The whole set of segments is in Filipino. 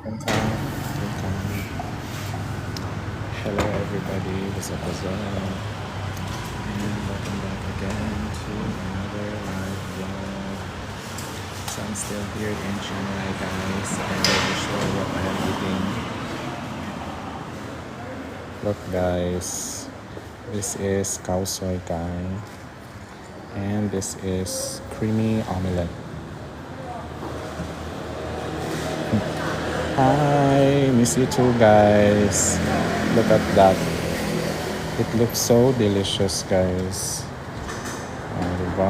Welcome, welcome. Hello everybody, what's up, what's up? And welcome back again to another live vlog. So I'm still here in Chiang Mai, guys, and let me show what I am eating. Look, guys, this is khao soi kai, and this is creamy omelette. Hi, miss you too, guys. Look at that. It looks so delicious, guys. Diba?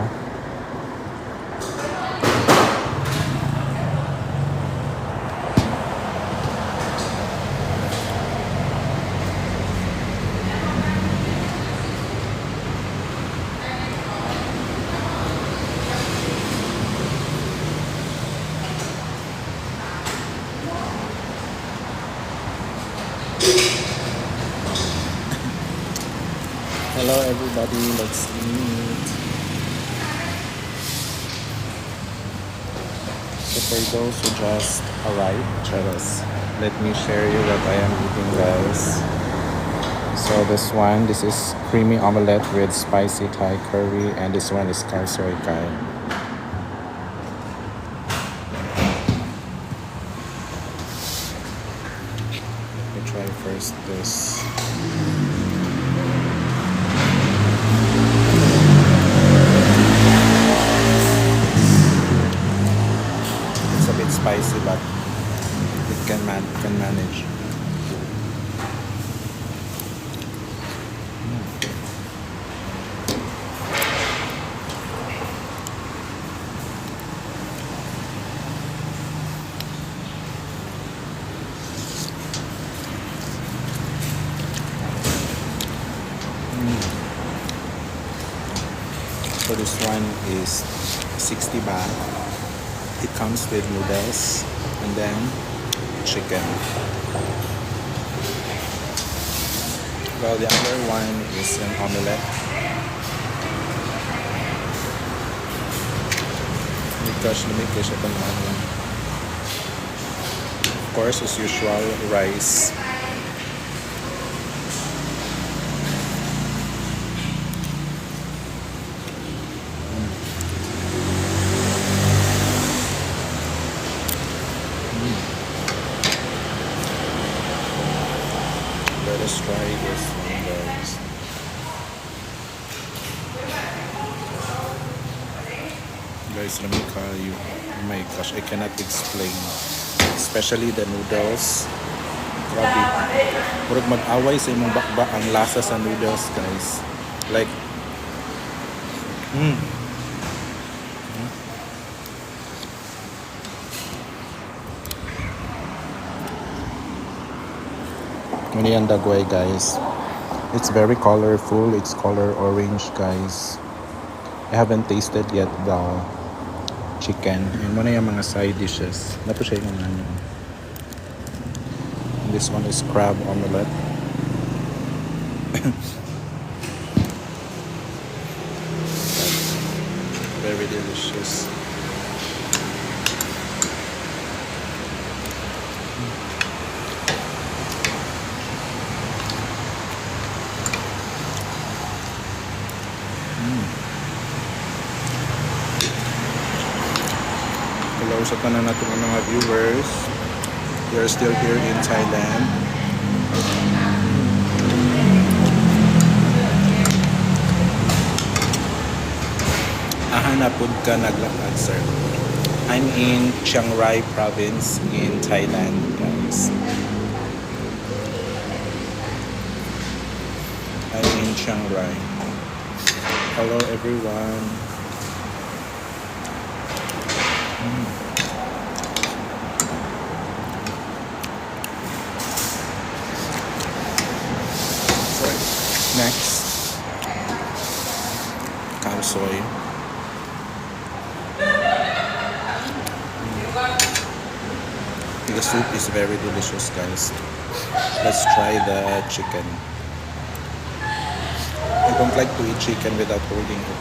Hello everybody, let's eat. So for those who just arrived, let me share you what I am eating, guys. So this is creamy omelette with spicy Thai curry, and this one is khao soi kai. Let me try first this. It's a bit spicy, but it can manage. So this one is 60 baht. It comes with noodles and then chicken. Well, the other one is an omelette. Because lumikis siya panahon. Of course, as usual, rice. Let us try this one, guys. Guys, let me tell you. Oh my gosh, I cannot explain. Especially the noodles. Grabe. Murag mag-away sa imong bakba ang lasa sa noodles, guys. Like, Muni ang dagway, guys. It's very colorful. It's color orange, guys. I haven't tasted yet the chicken. And muna yung mga side dishes. Napo siya yung ano. This one is crab omelette. Very delicious. Hello sa tanan natin mga viewers. We are still here in Thailand. Ahanapod ka naglakad, sir. I'm in Chiang Rai province in Thailand, guys. I'm in Chiang Rai. Hello everyone. Next, khao soi. The soup is very delicious, guys. Let's try the chicken. I don't like to eat chicken without holding it.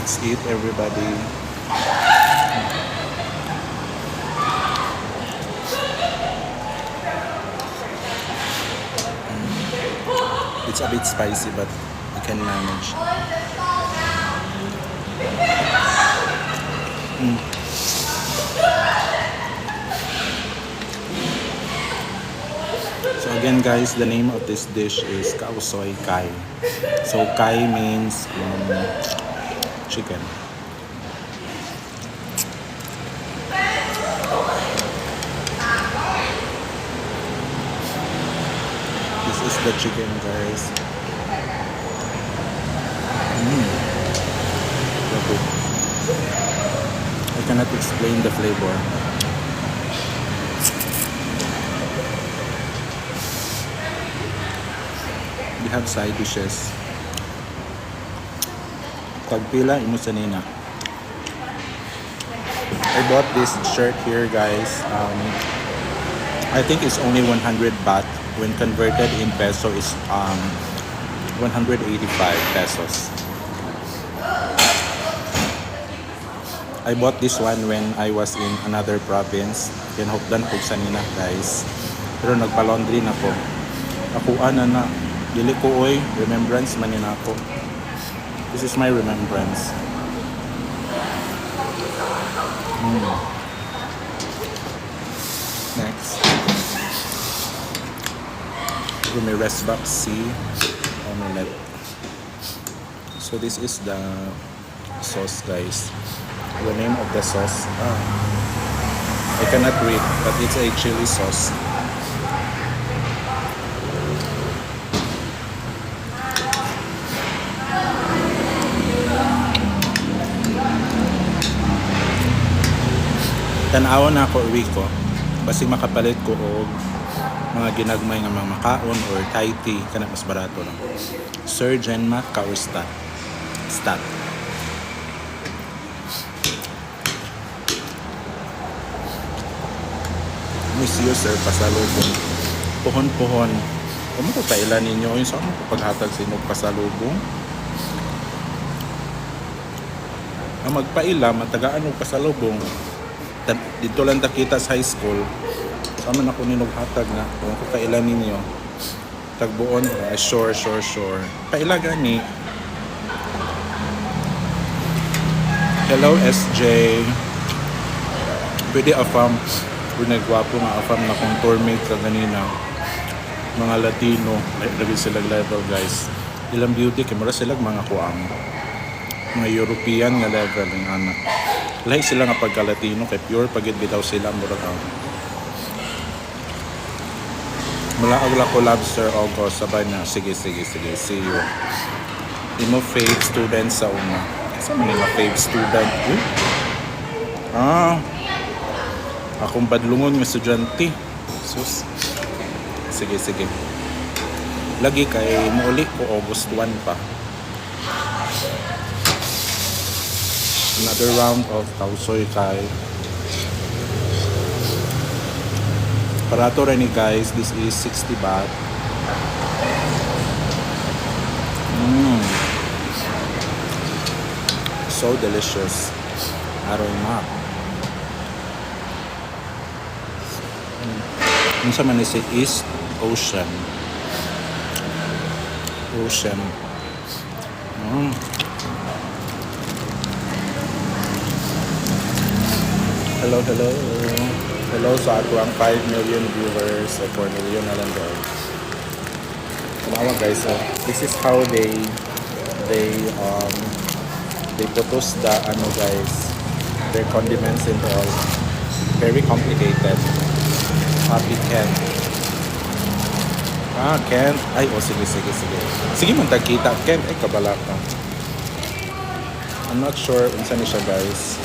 Let's eat, everybody. It's a bit spicy, but I can manage. So again, guys, the name of this dish is Kaosoy Kai. So Kai means chicken. This is the chicken, guys. Grabe. I cannot explain the flavor. We have side dishes. Tagpila imo sa nina. I bought this shirt here, guys. I think it's only 100 baht. When converted in peso, is 185 pesos. I bought this one when I was in another province. Kinahukdan ko sa nina, guys. Pero nagpa-laundry na ko. Ako na. Dili ko oy, remembrance man yun ako. This is my remembrance. Next. May rest box C omelette. So this is the sauce, guys. The name of the sauce, I cannot read, but it's a chili sauce. Tanawon na ako uwi ko, basi makapalit ko og mga ginagmay nga mga makaon or Thai tea, kana mas barato lang. Sir Genmat ka or Stat? Stat. Miss you, sir, pasalubong. Puhon-puhon. Kung mo kailan ninyo, yung saan mo paghatag sa inyong pasalubong? Ang magpaila, matagaan og pasalubong. Dito lang takita sa high school. Sama na ko ninughatag na. Kung ko kailan ninyo. Tagbuon, sure. Paila gani. Hello, SJ. Pwede afam. Kung nagwapo nga afam na kung tour mate ka ganina. Mga Latino. Lagi silang level, guys. Ilang beauty, kamara silang mga kuang. Mga European nga level ng anak. Lahi sila nga pagka-Latino, kay pure pagid bitaw sila murag ang mula agla ko lobster August sabay na sige see you. Imo fave student sa una. Sa mga fave student akong badlungon nga estudyante. Sus. Sige. Lagi kay muuli ko August 1 pa. Another round of Kaosoy Kai. Barato rin ni, guys. This is 60 baht. So delicious. Aroma. Ano sa man is East Ocean. Hello sa ato ang 5 million viewers o 4 million na lang daw. Kumawa, guys, so this is how they produce the guys, their condiments and all. Very complicated. Happy Ken. Ken. Ay, sige. Sige man tagkita. Ken, kabala ka. I'm not sure unsa ni siya, guys.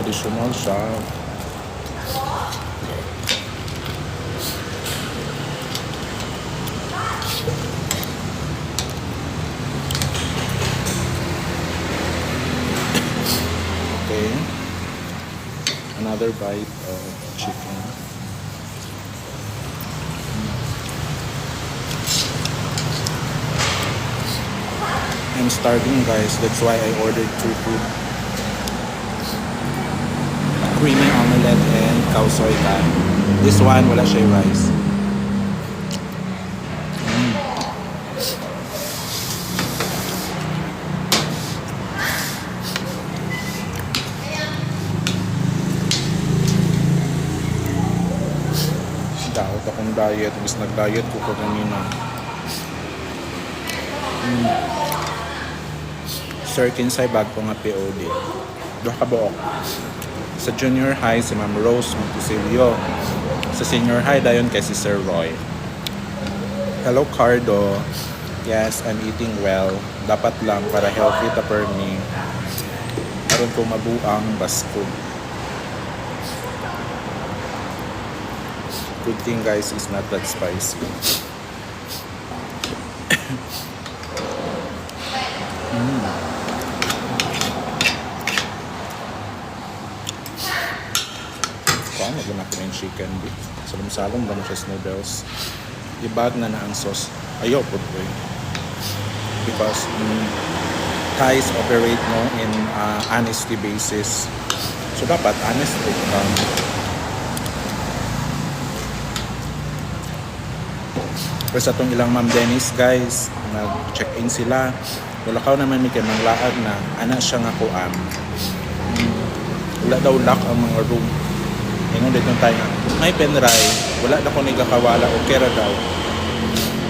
Additional siya. Okay. Another bite of chicken. I'm starving guys, that's why I ordered 2 food. Creamy omelette and cow soy can. This one, wala siya rice. Daot akong diet, mas nag-diet ko ko kanina. Sir, kinsay bag ko nga POD. Duha ka buok. Sa junior high, si Ma'am Rose Monticelio. Sa senior high, dayon kay si Sir Roy. Hello, Cardo. Yes, I'm eating well. Dapat lang para healthy ta per me. Karon ko mabuang basko. Good thing guys, it's not that spicy. Paano ba natin yung chicken beef? Salong-salong ba na siya noodles? Ibag na ang sauce. Ayaw po po because Thais operate no in honesty basis. So dapat honest pero sa itong ilang Ma'am Dennis guys, nag-check-in sila. Wala naman may kanang laag na ana siya nga kuan. Wala daw lock ang mga room. Ingon dito tayo nga, may pendrive, wala na ko nagakawala o kera daw.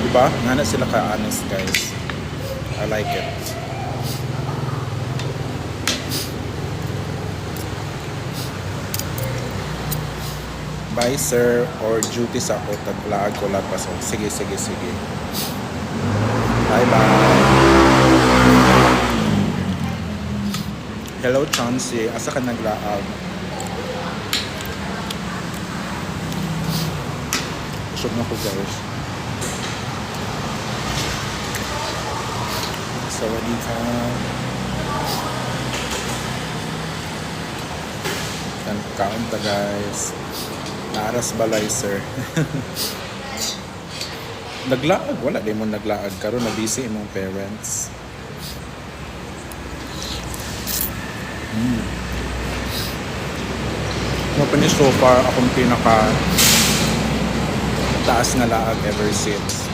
Diba? Nga na sila ka-honest guys. I like it. Bye sir, or duty sa ako, taglaag ko lang paso. Sige. Bye bye. Hello Chauncey, asa ka naglaag? Usog na ko guys. Sawadika. Kaon ta guys. Naaras balay sir. Naglaag, wala di mo naglaag karon na busy imong parents. Ano so far akong pinaka taas nga laag ever since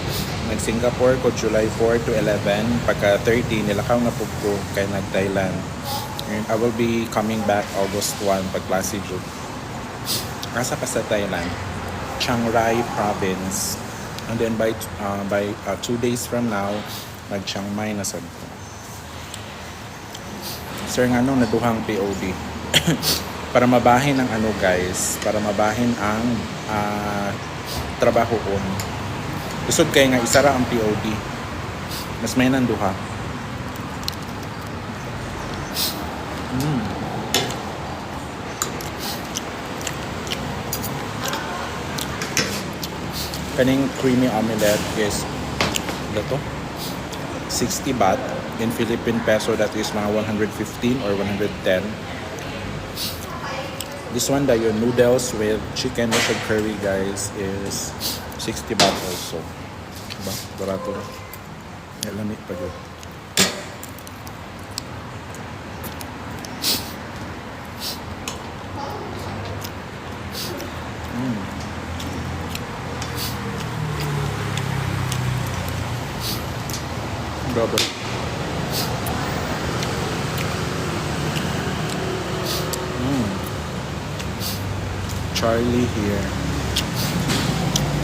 nag Singapore ko July 4 to 11, pagka 30 nilakaw na pug ko kay nag Thailand. And I will be coming back August 1 pag klase jud. Asa pa sa Thailand, Chiang Rai province, and then by 2 days from now mag Chiang Mai na sad ko. Sir ngano naduhang POD para mabahin ang ano guys, para mabahin ang trabaho ko. Isod kay nga isara ang POD, mas may nanduha. Kaning creamy omelette is dato 60 baht in Philippine peso, that is mga 115 or 110. This one dayo noodles with chicken with curry guys is 60 baht also. Diba? Barato na. Lamit pa yun. Brother. Charlie here.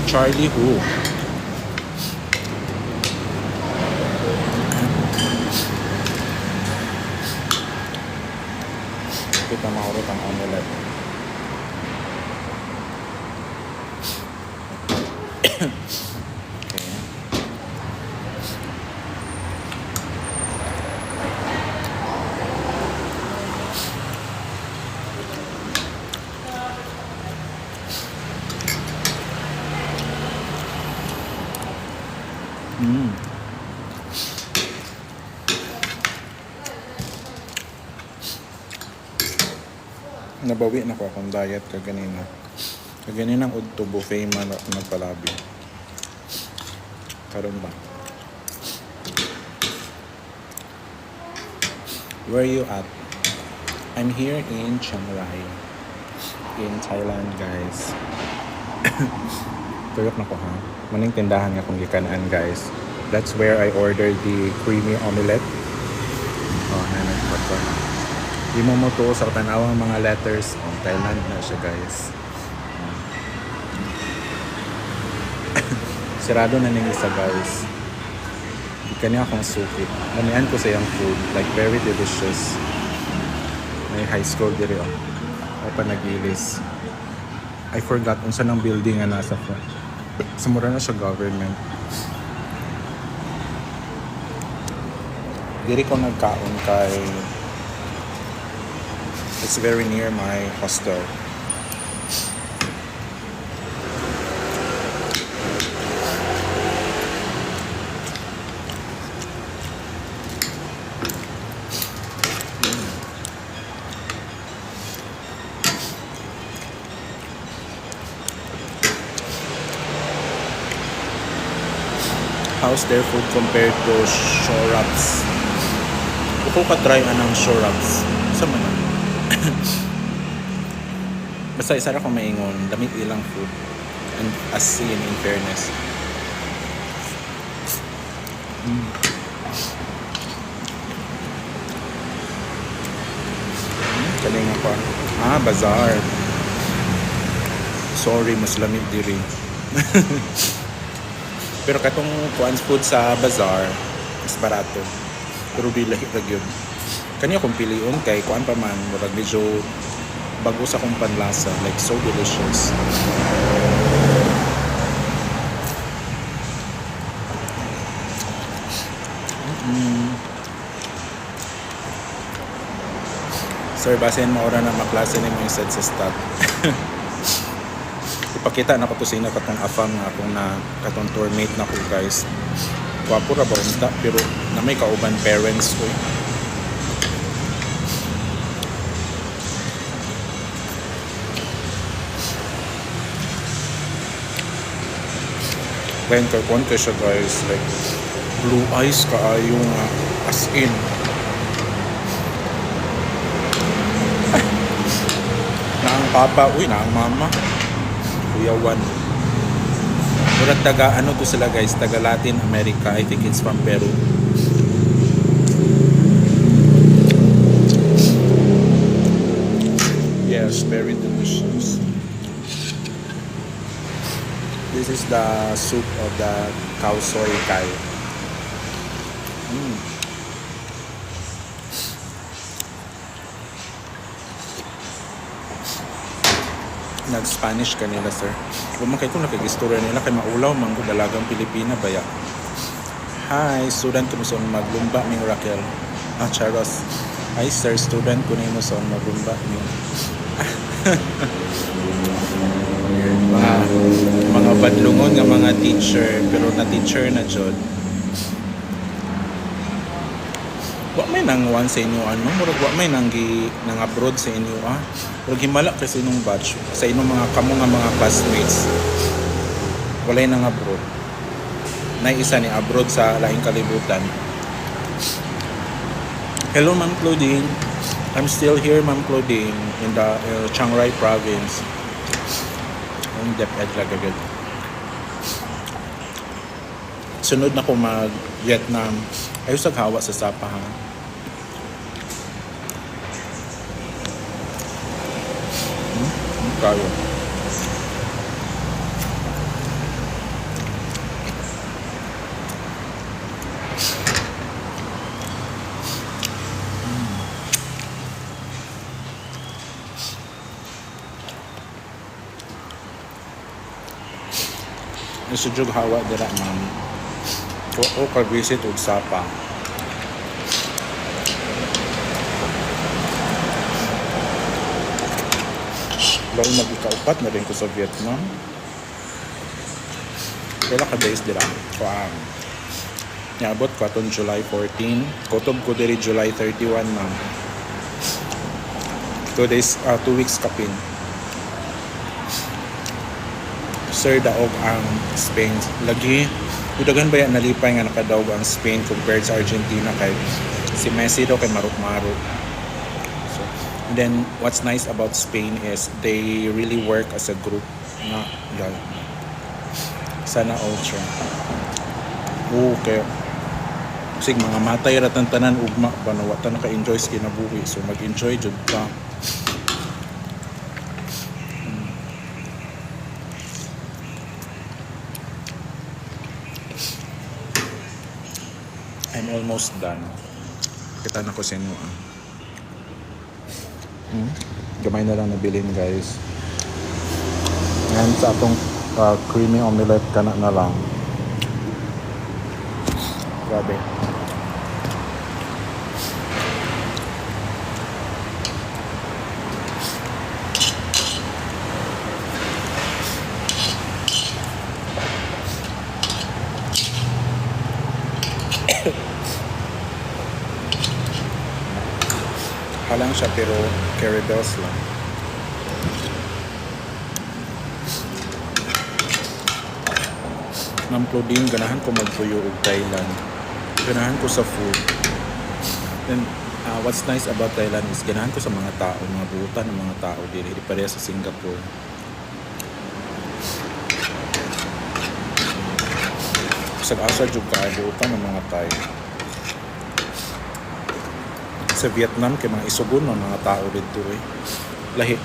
Charlie who? Kita mahurot ang omelette. Nabawi na ko akong diet kaganina. Kaganina ang udto buffet man ako nagpalabi. Karon ba? Where are you at? I'm here in Chiang Rai, in Thailand, guys. Tuyok na ko ha. Maning tindahan nga kung gikanaan, guys. That's where I ordered the creamy omelette. Oh, nanay ko to. Di mo to sa tanawang mga letters. Oh, Thailand na siya, guys. Sirado na ning isa, guys. Di kanya akong suki. Lamian ko sa yung food. Like, very delicious. May high school diri, oh. O pa nagilis. I forgot kung saan ang building nga nasa front. Sumura na siya government. Diri ko nagkaon kay it's very near my hostel. How's their food compared to Shorabs? Ako ka-try anang Shorabs. Sa man. Basta isa ra ko maingon, damit ilang food. And as seen in fairness. Kaling ako. Bazaar. Sorry, mas lamig diri. Pero katong kuan food sa bazaar, mas barato. Pero dili ra gyud. Kanya kung piliun kay kuan pa man, murag medyo bago sa kong panlasa, like so delicious. Sir, basin mo ora na maklase ni mo sa stat. Ipakita na ko to sa inyo katong afam nga akong na katong tourmate na ko, guys. Wapo ra ba unta pero na may kauban parents ko. Then kay siya, guys, like blue eyes kaayo nga as in. Na ang papa, na ang mama. Kuyawan. Murag taga ano to sila, guys, taga Latin America. I think it's from Peru. Yes, very delicious. This is the soup of the cow soy kai. Nag-Spanish kanila, sir. Bumakay ko nakag-istorya nila kay maulaw man ko dalagang Pilipina baya. Hi, student ko sa maglumba ning Raquel. Charos. Hi, sir, student ko nimo sa maglumba ning mga badlungon nga mga teacher pero na teacher na jud. Wa may nang one sa inyo ano, murag wa may nang abroad sa inyo Murag himala kasi nung batch sa inyong mga kamo nga mga classmates. Walay nang abroad. Nay isa ni abroad sa laing kalibutan. Hello, Ma'am Claudine. I'm still here, Ma'am Claudine, in the Chiang Rai province. Ang DepEd lagagad. Sunod na ko mag-Vietnam. Ayos hawa sa Sapa, ha? Kayo. Isudjog hawa dira, ma'am. O ka-visit og Sapa. Lalu mag-ikaupat na rin ko sa Vietnam. Kailan ka days dira? Niabot ko atong July 14. Kutob ko diri July 31, ma'am. 2 weeks kapin. Sir, daog ang Spain. Lagi, udagan ba yan nalipay nga nakadaog ang Spain compared sa Argentina kay Si Messi daw kay maruk-maruk. So, and then what's nice about Spain is they really work as a group. Nga, yeah. Sana ultra. Okay. Sig mga matay ratang tanan ugma ba na wata naka-enjoy sa kinabuhi. So mag-enjoy jud ka. I'm almost done. Kita na ko sa inyo. Gamay na lang nabilin guys. Ngayon sa atong creamy omelette kana na lang. Grabe. Halang siya pero curry bells lang. Ma'am Claudine, ganahan ko magpuyo og Thailand. Ganahan ko sa food. And what's nice about Thailand is ganahan ko sa mga tao, mga buutan ng mga tao dili pareha sa Singapore. Sag-asa jud ka buutan ng mga Thai. Sa Vietnam kay mga isugon ng mga tao dito eh. Lahi.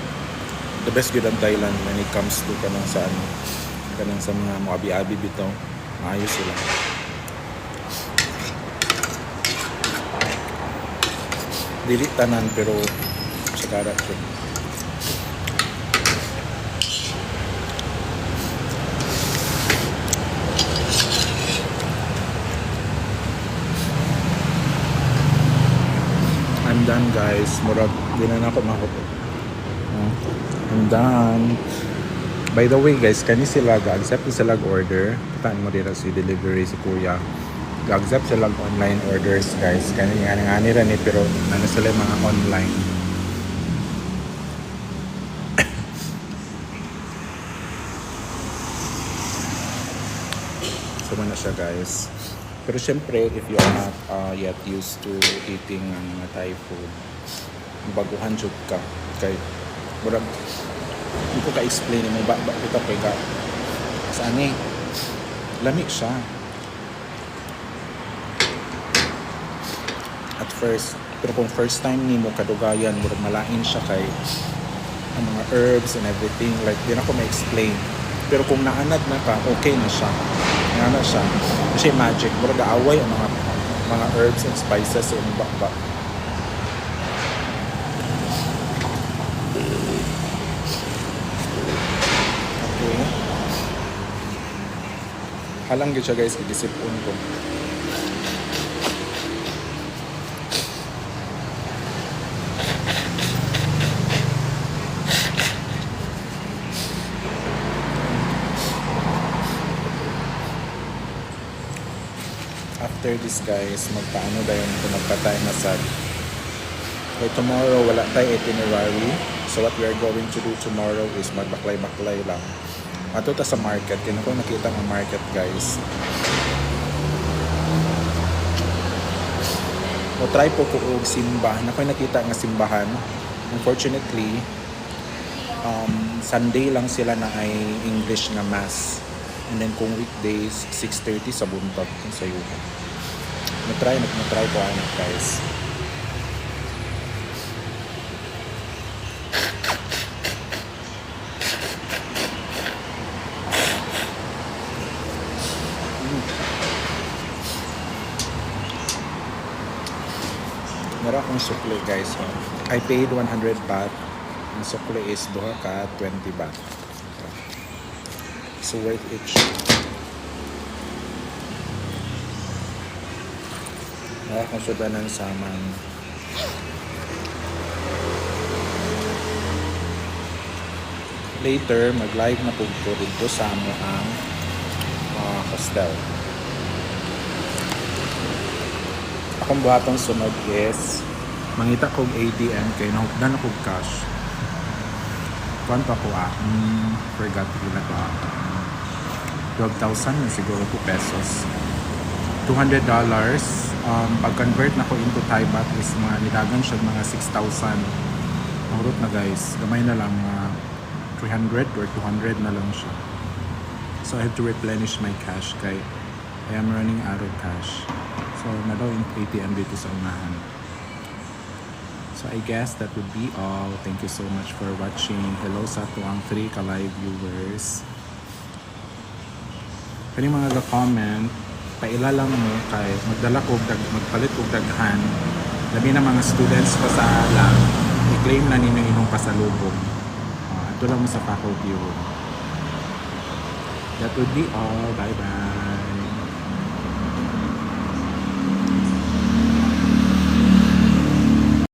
The best good ang Thailand when it comes to kanang sa ano, kanang sa mga abi-abi bitaw. Maayos sila. Dili tanan pero sa karat yun. I'm done guys. Murag di na ako makuto. I'm done. By the way guys, kani sila ga-accept sila order. Taan mo dito si delivery si kuya. Ga-accept sila online orders guys. Kani nga nira ni pero nana sila mga online. So na siya guys. Pero syempre, if you are not yet used to eating mga Thai food, baguhan jud ka. Kay murag hindi ko ka-explain mo ba ito kay ka saan eh lamig siya at first, pero kung first time ni mo kadugayan murag malain siya kay ang mga herbs and everything, like di na ko ma-explain. Pero kung naanad na ka, okay na siya. Naanad siya kasi magic, murag gaaway ang mga herbs and spices sa imong bakba. Halang gyud siya guys, idisipon ko. After this guys, magpaano dayon ko magpatay na sad. For tomorrow, wala tayo itinerary. So what we are going to do tomorrow is magbaklay-baklay lang. Ato ta sa market, kaya ko nakita ang market guys. O try po ko og simba. Nakoy nakita nga simbahan. Unfortunately, Sunday lang sila na ay English nga mass. And then kung weekdays, 6:30 sa buntag kung sa yuko. Matry ko ano guys. Mara akong sukli guys. I paid 100 baht. Ang sukli is duha ka 20 baht. So worth it. Mara akong sudanan saman. Later, mag-live na po ko dito sa amo ang hostel. Akong buhatong sunod is mangita kong ATM kay nahukdan akong cash. Kuan pa ko forgot na ko 12,000 na siguro po pesos. $200 pag-convert na ko into Thai baht is mga nidagan siya mga 6,000. Mahurot na guys, gamay na lang 300 or 200 na lang siya. So I have to replenish my cash kay I am running out of cash. So na daw yung ATM dito sa unahan. So I guess that would be all. Thank you so much for watching. Hello sa tuwang 3 ka-live viewers. Kani mga ga-comment, paila lang mo kay magdala ko magpalit og daghan. Labi na mga students pa sa lab, i-claim na ninyo inyong pasalubong. Ito lang mo sa faculty room. That would be all. Bye bye.